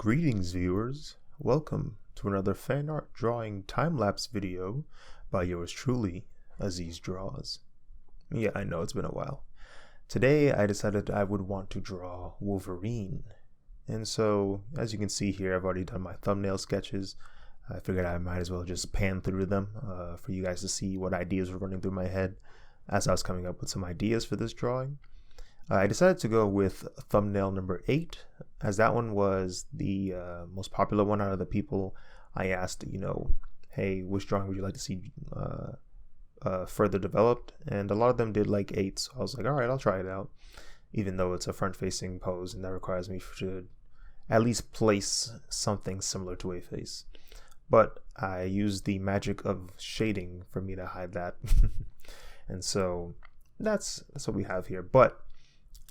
Greetings viewers, welcome to another fan art drawing time-lapse video by yours truly, Aziz Draws. Yeah, I know it's been a while. Today I decided I would want to draw Wolverine. And so, as you can see here, I've already done my thumbnail sketches. I figured I might as well just pan through them for you guys to see what ideas were running through my head as I was coming up with some ideas for this drawing. I decided to go with thumbnail number 8, as that one was the most popular one out of the people I asked, hey, which drawing would you like to see further developed? And a lot of them did like 8, so I was like, all right, I'll try it out, even though it's a front-facing pose, and that requires me to at least place something similar to a face. But I used the magic of shading for me to hide that. And so that's what we have here. But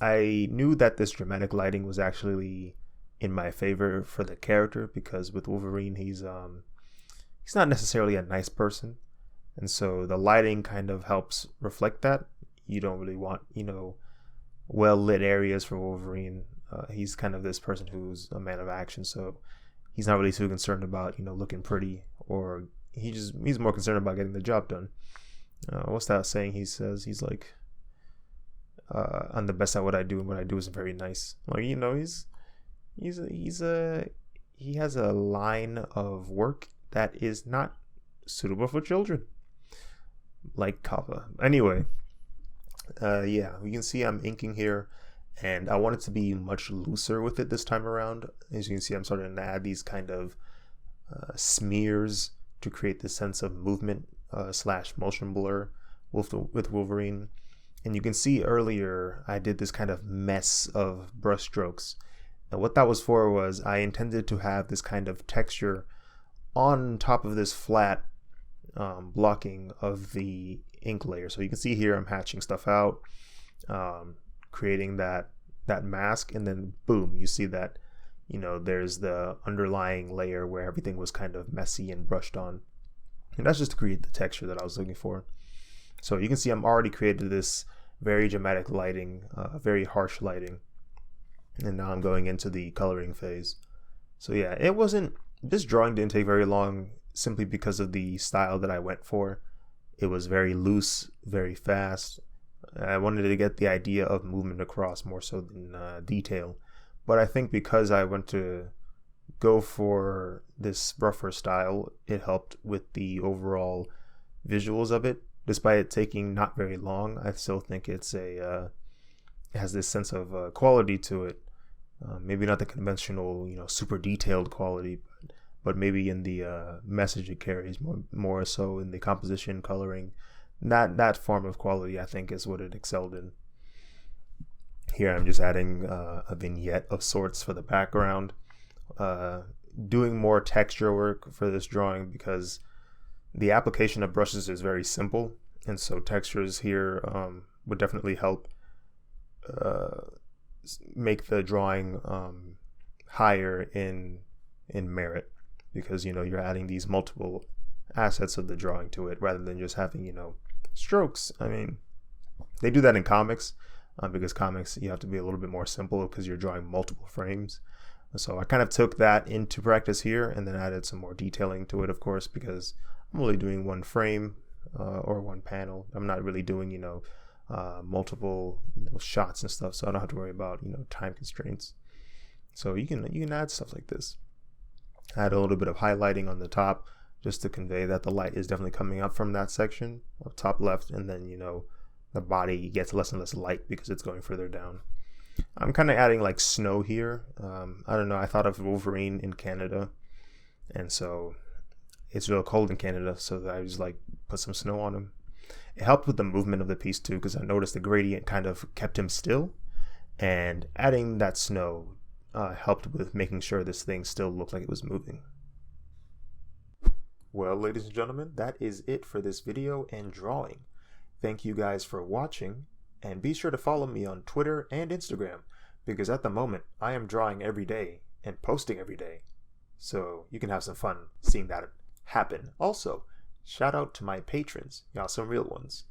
I knew that this dramatic lighting was actually in my favor for the character, because with Wolverine, he's not necessarily a nice person, and so the lighting kind of helps reflect that. You don't really want, well lit areas for Wolverine. He's kind of this person who's a man of action, so he's not really too concerned about looking pretty, or he's more concerned about getting the job done. What's that saying he says? He's like, I'm the best at what I do, and what I do is very nice. Like, he has a line of work that is not suitable for children, like Kappa. Anyway, yeah, you can see I'm inking here, and I want it to be much looser with it this time around. As you can see, I'm starting to add these kind of smears to create this sense of movement / motion blur with Wolverine. And you can see earlier I did this kind of mess of brush strokes. And what that was for was I intended to have this kind of texture on top of this flat blocking of the ink layer. So you can see here I'm hatching stuff out, creating that mask, and then boom, you see that there's the underlying layer where everything was kind of messy and brushed on. And that's just to create the texture that I was looking for. So you can see I'm already created this very dramatic lighting, very harsh lighting, and now I'm going into the coloring phase. So yeah, this drawing didn't take very long, simply because of the style that I went for. It was very loose, very fast. I wanted to get the idea of movement across more so than detail, but I think because I went to go for this rougher style, it helped with the overall visuals of it. Despite it taking not very long, I still think it has this sense of quality to it. Maybe not the conventional, super detailed quality, but maybe in the message it carries, more so in the composition, coloring. That form of quality, I think, is what it excelled in. Here I'm just adding a vignette of sorts for the background, doing more texture work for this drawing because the application of brushes is very simple, and so textures here would definitely help make the drawing higher in merit, because you're adding these multiple assets of the drawing to it rather than just having strokes. I mean, they do that in comics because comics you have to be a little bit more simple because you're drawing multiple frames. So I kind of took that into practice here and then added some more detailing to it, of course, because I'm only doing one frame or one panel. I'm not really doing, multiple shots and stuff, so I don't have to worry about, time constraints. So you can add stuff like this. Add a little bit of highlighting on the top just to convey that the light is definitely coming up from that section of top left, and then, the body gets less and less light because it's going further down. I'm kind of adding like snow here. I don't know, I thought of Wolverine in Canada, and so it's real cold in Canada, so I just put some snow on him. It helped with the movement of the piece too, because I noticed the gradient kind of kept him still, and adding that snow helped with making sure this thing still looked like it was moving. Well, ladies and gentlemen, that is it for this video and drawing. Thank you guys for watching, and be sure to follow me on Twitter and Instagram, because at the moment I am drawing every day and posting every day, so you can have some fun seeing that happen. Also, shout out to my patrons, y'all some real ones.